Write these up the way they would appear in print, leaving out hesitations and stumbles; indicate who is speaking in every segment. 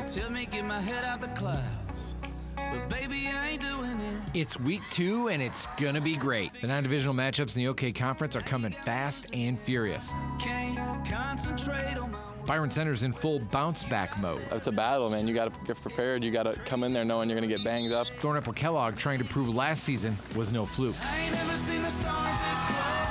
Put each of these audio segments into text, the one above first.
Speaker 1: tell me get my head out the clouds, but baby, I ain't doing it.
Speaker 2: It's week 2, and it's gonna be great. The non-divisional matchups in the OK Conference are coming fast and furious.
Speaker 1: Can't concentrate on my
Speaker 2: Byron Center's in full bounce-back mode.
Speaker 3: It's a battle, man. You got to get prepared. You got to come in there knowing you're going to get banged up.
Speaker 2: Thornapple Kellogg trying to prove last season was no fluke.
Speaker 1: I ain't never seen the stars this close.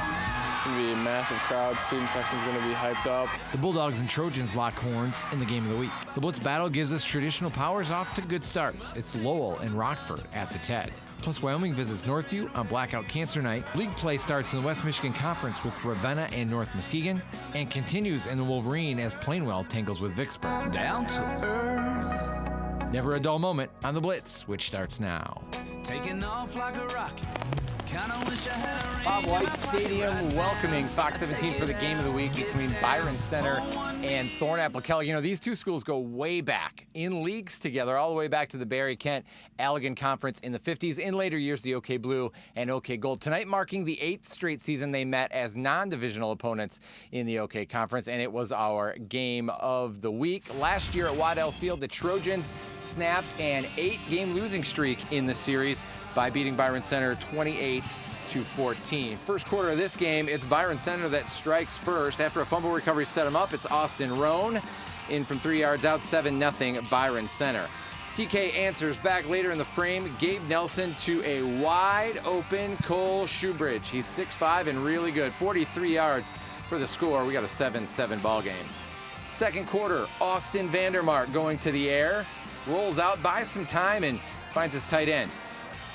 Speaker 3: It's going to be a massive crowd. Student section's going to be hyped up.
Speaker 2: The Bulldogs and Trojans lock horns in the game of the week. The Blitz battle gives us traditional powers off to good starts. It's Lowell and Rockford at the TED. Plus, Wyoming visits Northview on Blackout Cancer Night. League play starts in the West Michigan Conference with Ravenna and North Muskegon, and continues in the Wolverine as Plainwell tangles with Vicksburg.
Speaker 1: Down to earth,
Speaker 2: Never a dull moment on the Blitz, which starts now.
Speaker 1: taking off like a rocket. Kinda wish I had a ring.
Speaker 2: Bob White Stadium welcoming Fox 17 for the game of the week between Byron Center and Thornapple Kellogg. You know, these two schools go way back in leagues together, all the way back to the Barry Kent Allegan Conference in the 50s. In later years, the OK Blue and OK Gold. Tonight marking the 8th straight season they met as non-divisional opponents in the OK Conference, and it was our game of the week. Last year at Waddell Field, the Trojans snapped an 8-game losing streak in the series by beating Byron Center 28-14. First quarter of this game, it's Byron Center that strikes first. After a fumble recovery set him up, it's Austin Roan in from 3 yards out, 7-0 Byron Center. TK answers back later in the frame. Gabe Nelson to a wide open Cole Shoebridge. He's 6'5" and really good. 43 yards for the score. We got a 7-7 ball game. Second quarter, Austin Vandermark going to the air, rolls out, buys some time, and finds his tight end.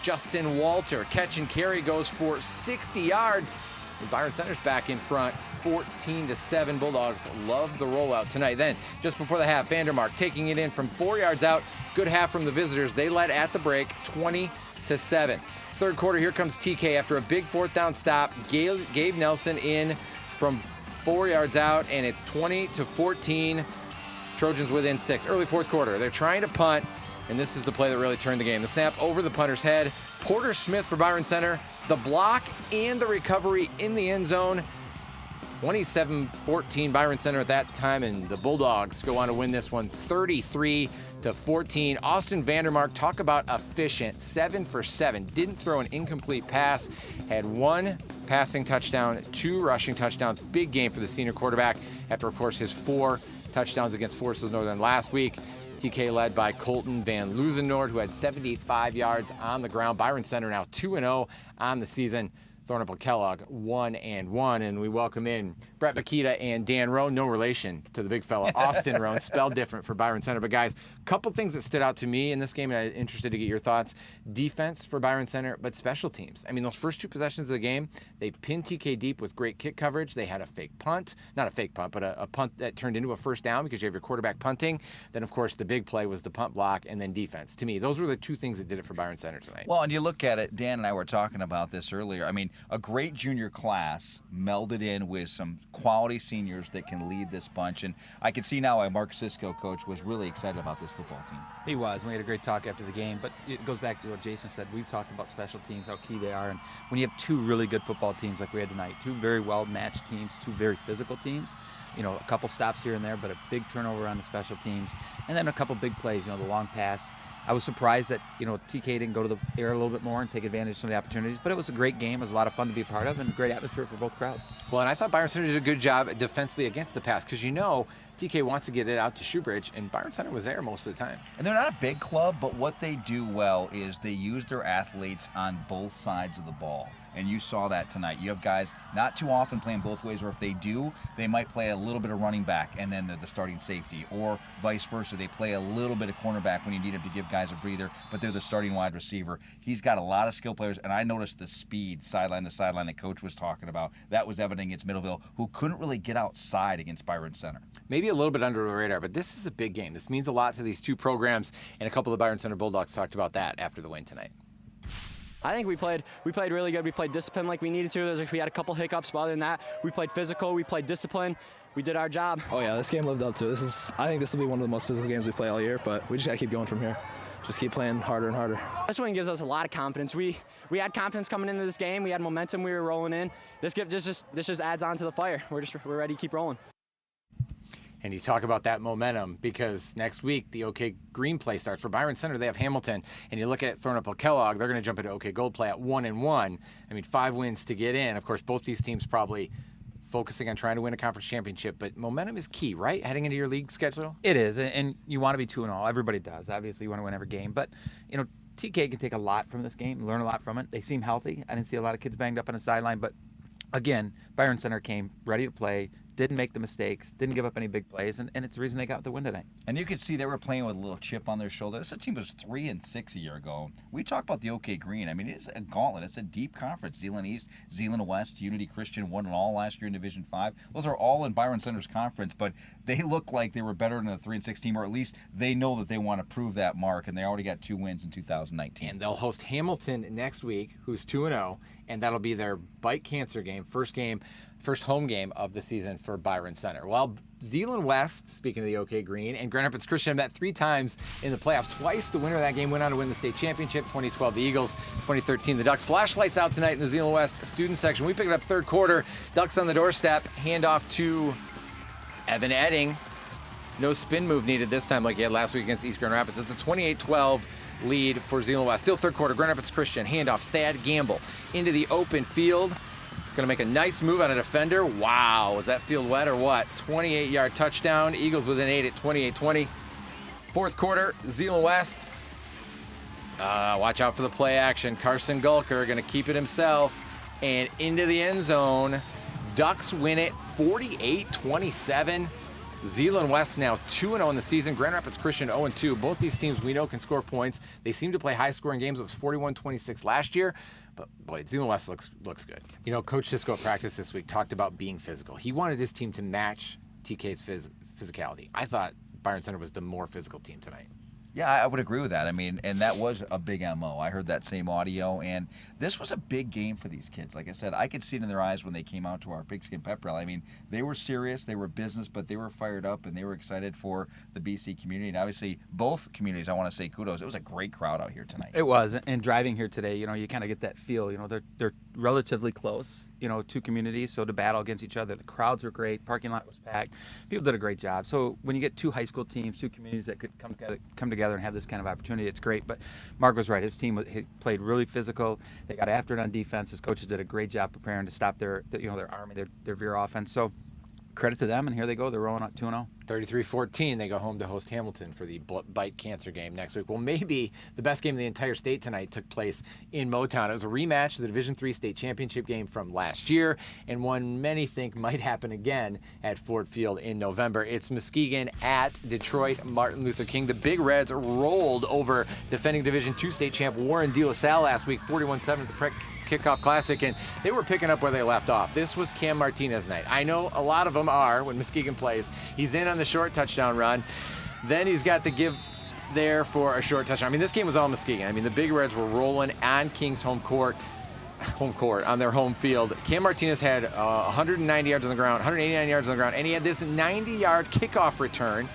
Speaker 2: Justin Walter, catch and carry, goes for 60 yards. And Byron Center's back in front, 14-7. Bulldogs love the rollout tonight. Then, just before the half, Vandermark taking it in from 4 yards out. Good half from the visitors. They led at the break, 20-7. Third quarter, here comes TK after a big fourth down stop. Gabe Nelson in from 4 yards out, and it's 20-14. Trojans within 6. Early fourth quarter, they're trying to punt, and this is the play that really turned the game. The snap over the punter's head. Porter Smith for Byron Center. The block and the recovery in the end zone. 27-14 Byron Center at that time, and the Bulldogs go on to win this one 33-14. Austin Vandermark, talk about efficient, 7 for 7. Didn't throw an incomplete pass. Had 1 passing touchdown, 2 rushing touchdowns. Big game for the senior quarterback after, of course, his 4 touchdowns against Forest Hills Northern last week. TK led by Colton Van Luzenoord, who had 75 yards on the ground. Byron Center now 2-0 on the season. Thornapple Kellogg 1-1, and we welcome in Brett Bakita and Dan Roan. No relation to the big fella, Austin Roan, spelled different for Byron Center. But guys, a couple things that stood out to me in this game, and I'm interested to get your thoughts. Defense for Byron Center, but special teams. I mean, those first 2 possessions of the game, they pinned TK deep with great kick coverage. They had a fake punt, not a fake punt, but a punt that turned into a first down because you have your quarterback punting. Then, of course, the big play was the punt block and then defense. To me, those were the 2 things that did it for Byron Center tonight.
Speaker 4: Well, and you look at it, Dan and I were talking about this earlier. I mean, a great junior class melded in with some quality seniors that can lead this bunch. And I can see now why Mark Sisko, coach, was really excited about this football team.
Speaker 5: He was. We had a great talk after the game, but it goes back to what Jason said. We've talked about special teams, how key they are, and when you have 2 really good football teams like we had tonight, 2 very well-matched teams, 2 very physical teams, you know, a couple stops here and there, but a big turnover on the special teams, and then a couple big plays, you know, the long pass. I was surprised that, you know, TK didn't go to the air a little bit more and take advantage of some of the opportunities, but it was a great game. It was a lot of fun to be a part of and a great atmosphere for both crowds.
Speaker 2: Well, and I thought Byron Center did a good job defensively against the pass because, you know, TK wants to get it out to Shoebridge, and Byron Center was there most of the time.
Speaker 4: And they're not a big club, but what they do well is they use their athletes on both sides of the ball. And you saw that tonight. You have guys not too often playing both ways, or if they do, they might play a little bit of running back and then the starting safety, or vice versa. They play a little bit of cornerback when you need them to give guys a breather, but they're the starting wide receiver. He's got a lot of skill players, and I noticed the speed sideline to sideline that Coach was talking about. That was evident against Middleville, who couldn't really get outside against Byron Center.
Speaker 2: Maybe a little bit under the radar, but this is a big game. This means a lot to these 2 programs, and a couple of the Byron Center Bulldogs talked about that after the win tonight.
Speaker 6: I think we played really good. We played discipline like we needed to. We had a couple hiccups, but other than that, we played physical, we played discipline. We did our job.
Speaker 7: Oh yeah, this game lived up to it. I think this will be one of the most physical games we play all year, but we just gotta keep going from here. Just keep playing harder and harder.
Speaker 6: This one gives us a lot of confidence. We had confidence coming into this game. We had momentum. We were rolling in. This just adds on to the fire. We're ready to keep rolling.
Speaker 2: And you talk about that momentum because next week the OK Green play starts. For Byron Center, they have Hamilton. And you look at Thornapple-Kellogg, they're going to jump into OK Gold play at 1-1. I mean, 5 wins to get in. Of course, both these teams probably focusing on trying to win a conference championship. But momentum is key, right? Heading into your league schedule?
Speaker 5: It is, and you want to be 2-0. Everybody does. Obviously, you want to win every game. But, TK can take a lot from this game, learn a lot from it. They seem healthy. I didn't see a lot of kids banged up on the sideline. But, again, Byron Center came ready to play, didn't make the mistakes, didn't give up any big plays, and it's the reason they got the win tonight.
Speaker 4: And you could see they were playing with a little chip on their shoulder. This team was 3-6 a year ago. We talk about the OK Green. I mean, it's a gauntlet. It's a deep conference. Zeeland East, Zeeland West, Unity Christian won it all last year in Division 5. Those are all in Byron Center's conference, but they look like they were better than a 3-6 team, or at least they know that they want to prove that mark, and they already got 2 wins in 2019.
Speaker 2: And they'll host Hamilton next week, who's 2-0, and that'll be their bite cancer game, first home game of the season for Byron Center. Well, Zeeland West, speaking of the OK Green, and Grand Rapids Christian met 3 times in the playoffs. Twice the winner of that game went on to win the state championship. 2012, the Eagles. 2013, the Ducks. Flashlights out tonight in the Zeeland West student section. We pick it up third quarter. Ducks on the doorstep. Handoff to Evan Edding. No spin move needed this time like he had last week against East Grand Rapids. It's a 28-12 lead for Zeeland West. Still third quarter. Grand Rapids Christian. Handoff. Thad Gamble into the open field. Going to make a nice move on a defender. Wow, was that field wet or what? 28-yard touchdown. Eagles within 8 at 28-20. Fourth quarter, Zeeland West. Watch out for the play action. Carson Gulker going to keep it himself and into the end zone. Ducks win it 48-27. Zeeland West now 2-0 in the season. Grand Rapids Christian 0-2. Both these teams we know can score points. They seem to play high-scoring games. It was 41-26 last year. But, boy, Zeeland West looks good. Coach Sisko at practice this week talked about being physical. He wanted his team to match TK's physicality. I thought Byron Center was the more physical team tonight.
Speaker 4: Yeah, I would agree with that. I mean, and that was a big MO. I heard that same audio, and this was a big game for these kids. Like I said, I could see it in their eyes when they came out to our Pigskin Pep Rally. I mean, they were serious, they were business, but they were fired up, and they were excited for the BC community. And obviously, both communities, I want to say kudos. It was a great crowd out here tonight.
Speaker 5: It was, and driving here today, you kind of get that feel. They're relatively close, two communities, so to battle against each other. The crowds were great. Parking lot was packed. People did a great job. So when you get 2 high school teams, 2 communities that could come together and have this kind of opportunity, it's great. But Mark was right. His team played really physical. They got after it on defense. His coaches did a great job preparing to stop their army, their veer offense. So credit to them, and here they go. They're rolling out 2-0.
Speaker 2: 33-14, they go home to host Hamilton for the bite cancer game next week. Well, maybe the best game of the entire state tonight took place in Motown. It was a rematch of the Division III state championship game from last year, and one many think might happen again at Ford Field in November. It's Muskegon at Detroit Martin Luther King. The Big Reds rolled over defending Division II state champ Warren De La Salle last week, 41-7 at the Kickoff Classic, and they were picking up where they left off. This was Cam Martinez night. I know a lot of them are when Muskegon plays. He's in on the short touchdown run. Then he's got to give there for a short touchdown. I mean, this game was all Muskegon. I mean, the Big Reds were rolling on King's home court, on their home field. Cam Martinez had 190 yards on the ground, 189 yards on the ground, and he had this 90-yard kickoff return.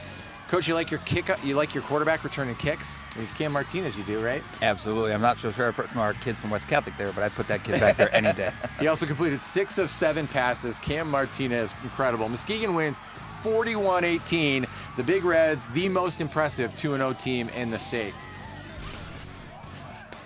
Speaker 2: Coach, you like your quarterback returning kicks? He's Cam Martinez, you do, right?
Speaker 5: Absolutely. I'm not so sure I put our kids from West Catholic there, but I put that kid back there any day.
Speaker 2: He also completed 6 of 7 passes. Cam Martinez, incredible. Muskegon wins 41-18. The Big Reds, the most impressive 2-0 team in the state.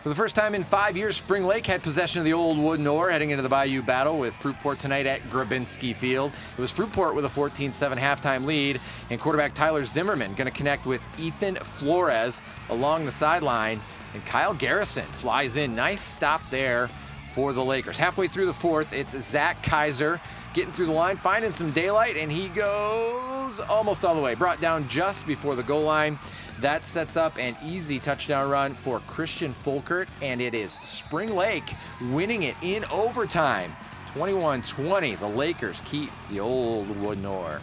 Speaker 2: For the first time in 5 years, Spring Lake had possession of the old wooden oar heading into the Bayou battle with Fruitport tonight at Grabinski Field. It was Fruitport with a 14-7 halftime lead, and quarterback Tyler Zimmerman going to connect with Ethan Flores along the sideline, and Kyle Garrison flies in. Nice stop there for the Lakers. Halfway through the fourth, it's Zach Kaiser getting through the line, finding some daylight, and he goes almost all the way. Brought down just before the goal line. That sets up an easy touchdown run for Christian Folkert, and it is Spring Lake winning it in overtime. 21-20, the Lakers keep the old wooden oar.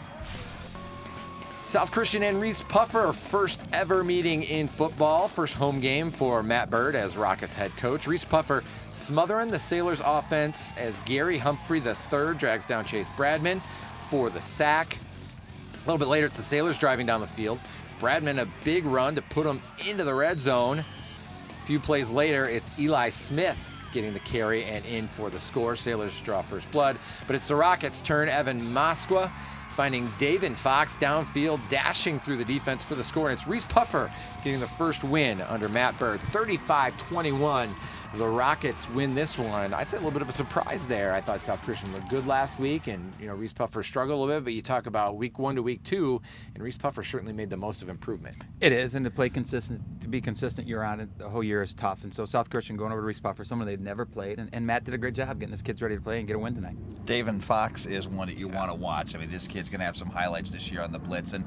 Speaker 2: South Christian and Reese Puffer, first ever meeting in football. First home game for Matt Bird as Rockets head coach. Reese Puffer smothering the Sailors offense as Gary Humphrey III drags down Chase Bradman for the sack. A little bit later, it's the Sailors driving down the field. Bradman a big run to put him into the red zone. A few plays later, it's Eli Smith getting the carry and in for the score. Sailors draw first blood, but it's the Rockets' turn. Evan Moskwa finding David Fox downfield, dashing through the defense for the score. And it's Reese Puffer getting the first win under Matt Bird, 35-21. The Rockets win this one. I'd say a little bit of a surprise there. I thought South Christian looked good last week, and Reese Puffer struggled a little bit, but you talk about week 1 to week 2, and Reese Puffer certainly made the most of improvement.
Speaker 5: It is, and to be consistent year on it the whole year is tough. And so South Christian going over to Reese Puffer, someone they've never played, and Matt did a great job getting his kids ready to play and get a win tonight.
Speaker 4: David Fox is one that you want to watch. I mean, this kid's going to have some highlights this year on the Blitz. And,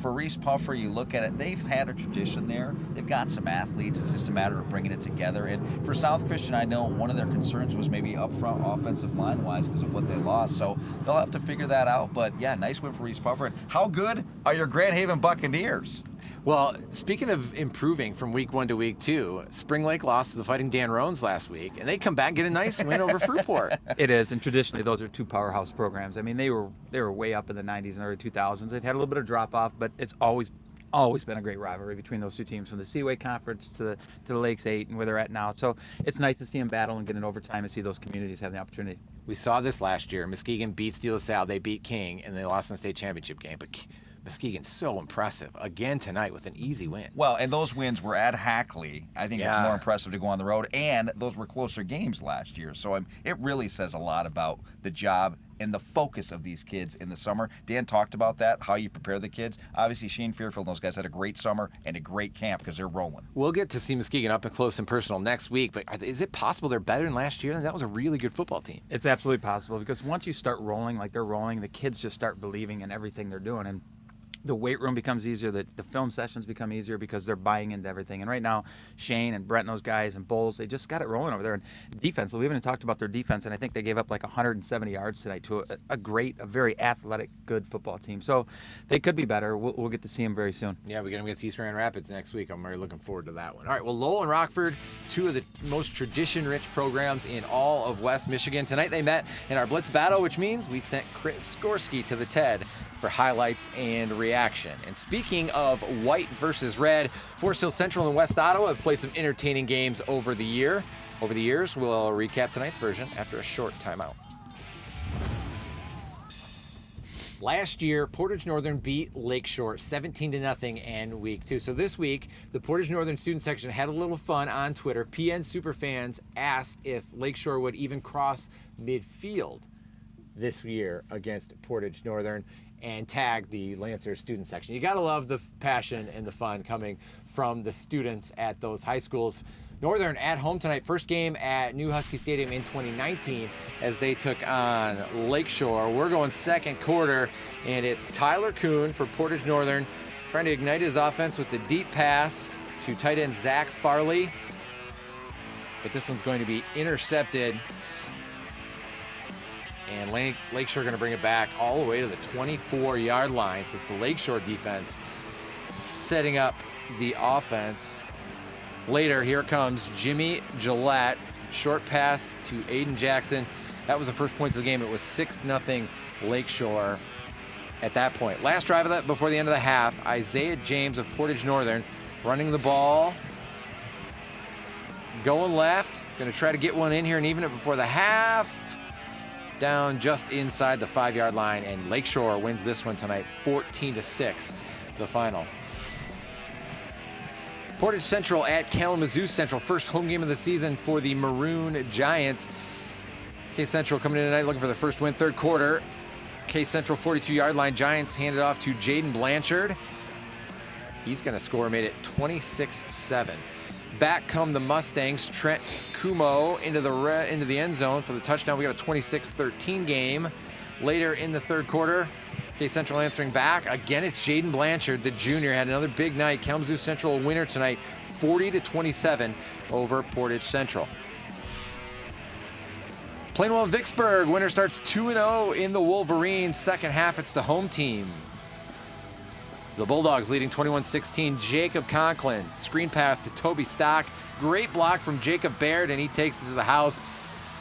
Speaker 4: for Reese Puffer, you look at it, they've had a tradition there. They've got some athletes. It's just a matter of bringing it together. And for South Christian, I know one of their concerns was maybe up front offensive line-wise because of what they lost. So they'll have to figure that out. But, yeah, nice win for Reese Puffer. And how good are your Grand Haven Buccaneers?
Speaker 2: Well, speaking of improving from week 1 to week 2, Spring Lake lost to the Fighting Dan Roans last week, and they come back and get a nice win over Fruitport.
Speaker 5: It is, and traditionally those are two powerhouse programs. I mean, they were way up in the 90s and early 2000s. They've had a little bit of drop-off, but it's always been a great rivalry between those two teams, from the Seaway Conference to the Lakes 8 and where they're at now. So it's nice to see them battle and get in overtime and see those communities have the opportunity.
Speaker 2: We saw this last year. Muskegon beats De La Salle. They beat King, and they lost in the state championship game. But Muskegon's so impressive again tonight with an easy win.
Speaker 4: Well, and those wins were at Hackley. I think it's more impressive to go on the road, and those were closer games last year. So it really says a lot about the job and the focus of these kids in the summer. Dan talked about that, how you prepare the kids. Obviously, Shane Fairfield and those guys had a great summer and a great camp because they're rolling.
Speaker 2: We'll get to see Muskegon up and close and personal next week, but is it possible they're better than last year? That was a really good football team.
Speaker 5: It's absolutely possible, because once you start rolling like they're rolling, the kids just start believing in everything they're doing. And the weight room becomes easier, the film sessions become easier because they're buying into everything. And right now, Shane and Brent and those guys and Bowles, they just got it rolling over there. And defense, we haven't talked about their defense, and I think they gave up like 170 yards tonight to a very athletic, good football team. So they could be better. We'll get to see them very soon.
Speaker 2: Yeah, we get them against East Grand Rapids next week. I'm very looking forward to that one. All right, well, Lowell and Rockford, two of the most tradition-rich programs in all of West Michigan. Tonight they met in our Blitz battle, which means we sent Chris Skorsky to the TED for highlights and reaction. And speaking of white versus red, Forest Hill Central and West Ottawa have played some entertaining games over the years. We'll recap tonight's version after a short timeout. Last year, Portage Northern beat Lakeshore 17-0 in week 2. So this week, the Portage Northern student section had a little fun on Twitter. PN Superfans asked if Lakeshore would even cross midfield this year against Portage Northern, and tag the Lancer student section. You gotta love the passion and the fun coming from the students at those high schools. Northern at home tonight, first game at New Husky Stadium in 2019 as they took on Lakeshore. We're going second quarter, and it's Tyler Kuhn for Portage Northern trying to ignite his offense with the deep pass to tight end Zach Farley. But this one's going to be intercepted. And Lakeshore going to bring it back all the way to the 24-yard line. So it's the Lakeshore defense setting up the offense. Later, here comes Jimmy Gillette. Short pass to Aiden Jackson. That was the first points of the game. It was 6-0 Lakeshore at that point. Last drive of that before the end of the half, Isaiah James of Portage Northern running the ball. Going left. Going to try to get one in here and even it before the half. Down just inside the 5-yard line, and Lakeshore wins this one tonight, 14-6, the final. Portage Central at Kalamazoo Central, first home game of the season for the Maroon Giants. K Central coming in tonight looking for the first win, third quarter. K Central 42-yard line, Giants handed off to Jaden Blanchard. He's going to score, made it 26-7. Back come the Mustangs. Trent Kumo into the end zone for the touchdown. We got a 26-13 game. Later in the third quarter, K Central answering back. Again, it's Jaden Blanchard, the junior, had another big night. Kalamazoo Central a winner tonight, 40-27 over Portage Central. Plainwell and Vicksburg, winner starts 2-0 in the Wolverines. Second half, it's the home team. The Bulldogs leading 21-16. Jacob Conklin, screen pass to Toby Stock. Great block from Jacob Baird, and he takes it to the house.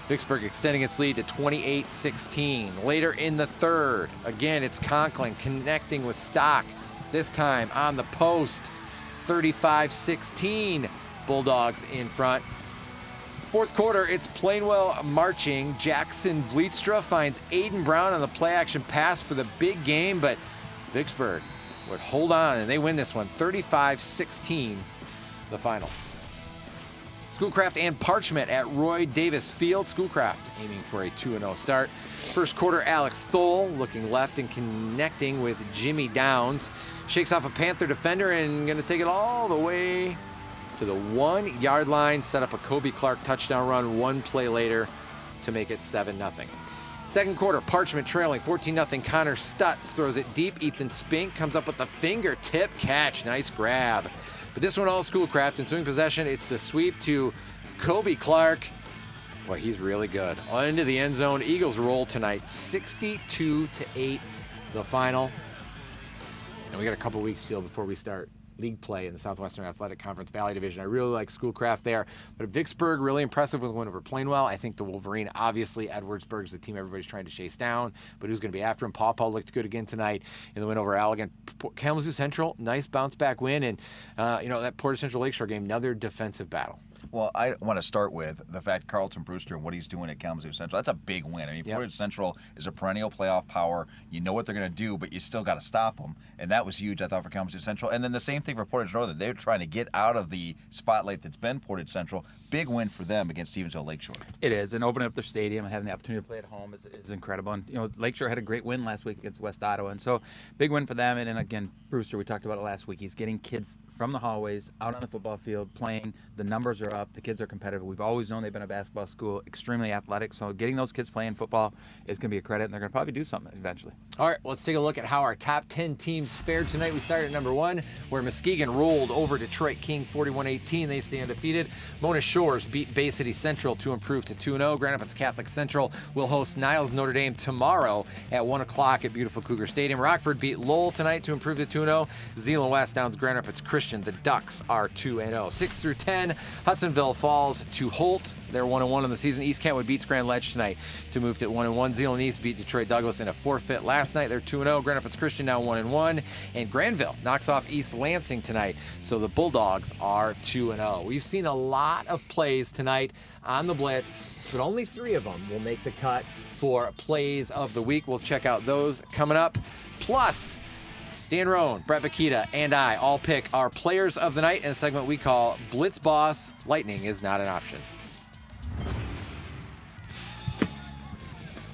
Speaker 2: Vicksburg extending its lead to 28-16. Later in the third, again, it's Conklin connecting with Stock. This time on the post, 35-16. Bulldogs in front. Fourth quarter, it's Plainwell marching. Jackson Vlietstra finds Aiden Brown on the play-action pass for the big game, but Vicksburg would hold on, and they win this one, 35-16, the final. Schoolcraft and Parchment at Roy Davis Field. Schoolcraft aiming for a 2-0 start. First quarter, Alex Thole looking left and connecting with Jimmy Downs. Shakes off a Panther defender and going to take it all the way to the 1-yard line. Set up a Kobe Clark touchdown run one play later to make it 7-0. Second quarter, Parchment trailing 14-0. Connor Stutz throws it deep. Ethan Spink comes up with the fingertip catch. Nice grab. But this one all Schoolcraft. In swing possession, it's the sweep to Kobe Clark. Boy, he's really good. Into the end zone. Eagles roll tonight, 62-8, the final. And we got a couple weeks still before we start league play in the Southwestern Athletic Conference Valley Division. I really like Schoolcraft there. But Vicksburg, really impressive with a win over Plainwell. I think the Wolverine, obviously, Edwardsburg's the team everybody's trying to chase down. But who's going to be after him? Paw looked good again tonight in the win over Allegan. Kalamazoo Central, nice bounce-back win. And, that Portage Central Lakeshore game, another defensive battle.
Speaker 4: Well, I want to start with the fact Carlton Brewster and what he's doing at Kalamazoo Central. That's a big win. I mean, Portage Central is a perennial playoff power. You know what they're going to do, but you still got to stop them. And that was huge, I thought, for Kalamazoo Central. And then the same thing for Portage Northern. They're trying to get out of the spotlight that's been Portage Central. Big win for them against Stevensville Lakeshore.
Speaker 5: It is, and opening up their stadium and having the opportunity to play at home is incredible. And Lakeshore had a great win last week against West Ottawa, and so big win for them. And then again, Brewster, we talked about it last week. He's getting kids from the hallways out on the football field playing. The numbers are up. The kids are competitive. We've always known they've been a basketball school, extremely athletic. So getting those kids playing football is going to be a credit, and they're going to probably do something eventually.
Speaker 2: All right, let's take a look at how our top 10 teams fared tonight. We started at number 1, where Muskegon rolled over Detroit King 41-18. They stay undefeated. Mona Shores beat Bay City Central to improve to 2-0. Grand Rapids Catholic Central will host Niles Notre Dame tomorrow at 1 o'clock at beautiful Cougar Stadium. Rockford beat Lowell tonight to improve to 2-0. Zeeland West downs Grand Rapids Christian. The Ducks are 2-0. 6 through 10, Hudsonville falls to Holt. They're 1-1 in the season. East Kentwood beats Grand Ledge tonight to move to 1-1. Zeeland East beat Detroit Douglas in a forfeit last night. They're 2-0. Grand Rapids Christian now 1-1. And Granville knocks off East Lansing tonight. So the Bulldogs are 2-0. We've seen a lot of plays tonight on the Blitz, but only 3 of them will make the cut for plays of the week. We'll check out those coming up. Plus, Dan Roan, Brett Bakita, and I all pick our players of the night in a segment we call Blitz Boss. Lightning is not an option.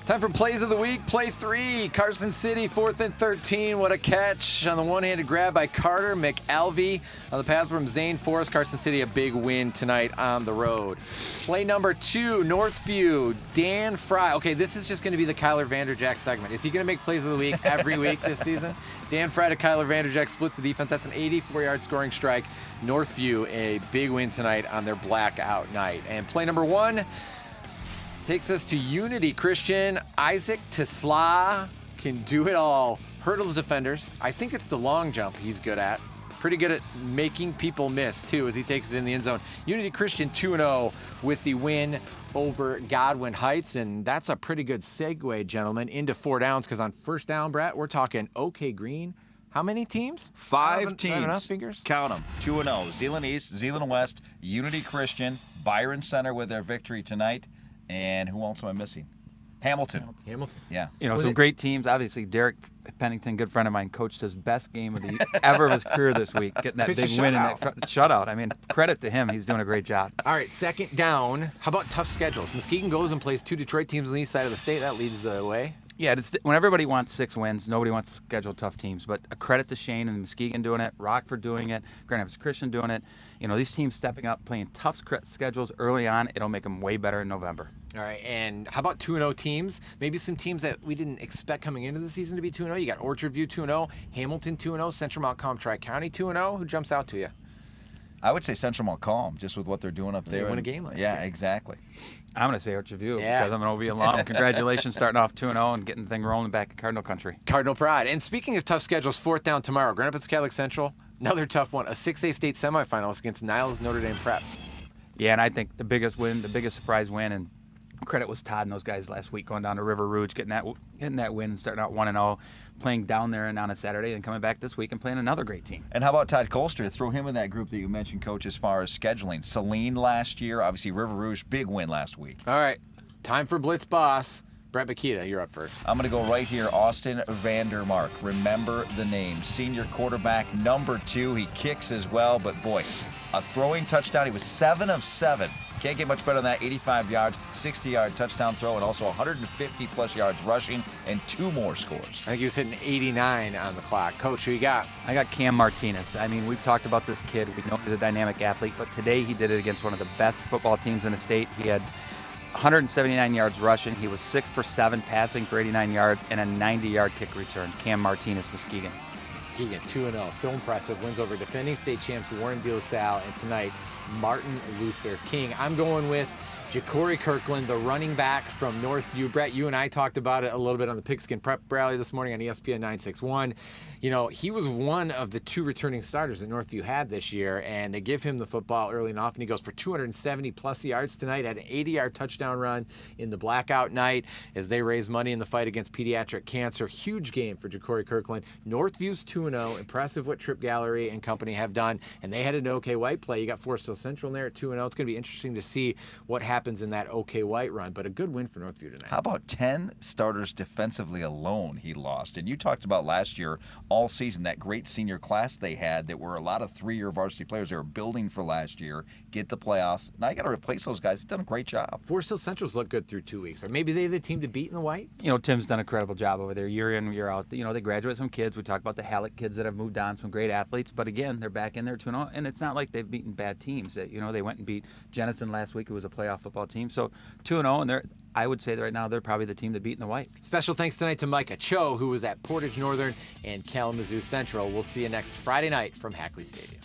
Speaker 2: Time for plays of the week. Play 3, Carson City, 4th and 13. What a catch on the one-handed grab by Carter McAlvey on the pass from Zane Forrest. Carson City, a big win tonight on the road. Play number 2, Northview, Dan Fry. Okay, this is just going to be the Kyler Vanderjack segment. Is he going to make plays of the week every week this season? Dan Fry to Kyler Vanderjack splits the defense. That's an 84-yard scoring strike. Northview, a big win tonight on their blackout night. And play number 1 takes us to Unity Christian. Isaac Tisla can do it all. Hurdles defenders. I think it's the long jump he's good at. Pretty good at making people miss, too, as he takes it in the end zone. Unity Christian 2-0 with the win over Godwin Heights. And that's a pretty good segue, gentlemen, into 4 downs. Because on first down, Brett, we're talking OK Green. How many teams?
Speaker 4: 5 teams.
Speaker 2: Not enough fingers?
Speaker 4: Count them. 2-0. Zeeland East, Zeeland West, Unity Christian, Byron Center with their victory tonight. And who else am I missing? Hamilton. Yeah.
Speaker 5: Some great teams. Obviously, Derek Pennington, good friend of mine, coached his best game of the ever of his career this week, getting that big win in that shutout. I mean, credit to him. He's doing a great job.
Speaker 2: All right, second down. How about tough schedules? Muskegon goes and plays 2 Detroit teams on the east side of the state. That leads the way.
Speaker 5: Yeah, when everybody wants 6 wins, nobody wants to schedule tough teams. But a credit to Shane and Muskegon doing it, Rockford doing it, Grand Rapids Christian doing it. These teams stepping up, playing tough schedules early on. It'll make them way better in November.
Speaker 2: All right, and how about 2-0 teams? Maybe some teams that we didn't expect coming into the season to be 2-0. You got Orchardview 2-0, Hamilton 2-0, Central Montcalm Tri-County 2-0. Who jumps out to you?
Speaker 4: I would say Central Montcalm, just with what they're doing up there.
Speaker 2: They win a game last year.
Speaker 4: Yeah, exactly.
Speaker 5: I'm going to say Orchardview because I'm an OV alum. Congratulations starting off 2-0 and getting the thing rolling back in Cardinal country.
Speaker 2: Cardinal pride. And speaking of tough schedules, 4th down tomorrow. Grand Rapids Catholic Central, another tough one. A 6A state semifinals against Niles Notre Dame Prep.
Speaker 5: Yeah, and I think the biggest surprise win, and credit was Todd and those guys last week going down to River Rouge, getting that win and starting out 1-0, playing down there and on a Saturday, and coming back this week and playing another great team.
Speaker 4: And how about Todd Colster? Throw him in that group that you mentioned, Coach, as far as scheduling. Celine last year, obviously River Rouge, big win last week.
Speaker 2: All right, time for Blitz Boss. Brett Makita, you're up first.
Speaker 4: I'm going to go right here. Austin Vandermark. Remember the name. Senior quarterback, number 2. He kicks as well, but boy, a throwing touchdown. He was 7 of 7. Can't get much better than that. 85 yards, 60-yard touchdown throw, and also 150-plus yards rushing, and 2 more scores.
Speaker 2: I think he was hitting 89 on the clock. Coach, who you got?
Speaker 5: I got Cam Martinez. I mean, we've talked about this kid. We know he's a dynamic athlete, but today he did it against one of the best football teams in the state. He had 179 yards rushing. He was 6 for 7 passing for 89 yards and a 90-yard kick return. Cam Martinez, Muskegon.
Speaker 2: Muskegon 2-0. So impressive. Wins over defending state champs Warren De La Salle, and tonight, Martin Luther King. I'm going with Ja'Cory Kirkland, the running back from Northview. Brett, you and I talked about it a little bit on the Pigskin Prep Rally this morning on ESPN 961. You know, he was one of the 2 returning starters that Northview had this year, and they give him the football early and often. He goes for 270-plus yards tonight, had an 80-yard touchdown run in the blackout night as they raise money in the fight against pediatric cancer. Huge game for Ja'Cory Kirkland. Northview's 2-0. Impressive what Trip Gallery and company have done, and they had an OK White play. You got Forest Hill Central in there at 2-0. It's going to be interesting to see what happens in that OK White run, but a good win for Northview tonight.
Speaker 4: How about 10 starters defensively alone he lost? And you talked about last year, all season, that great senior class they had that were a lot of 3-year varsity players they were building for last year, get the playoffs. Now you got to replace those guys. He's done a great job.
Speaker 2: Forest Hill Central's looked good through 2 weeks. Or maybe they're the team to beat in the White?
Speaker 5: You know, Tim's done a credible job over there year in, year out. You know, they graduate some kids. We talked about the Halleck kids that have moved on, some great athletes. But again, they're back in there 2-0, and it's not like they've beaten bad teams. You know, they went and beat Jenison last week, who was a playoff football team. So 2-0, and I would say that right now they're probably the team to beat in the White.
Speaker 2: Special thanks tonight to Micah Cho, who was at Portage Northern and Kalamazoo Central. We'll see you next Friday night from Hackley Stadium.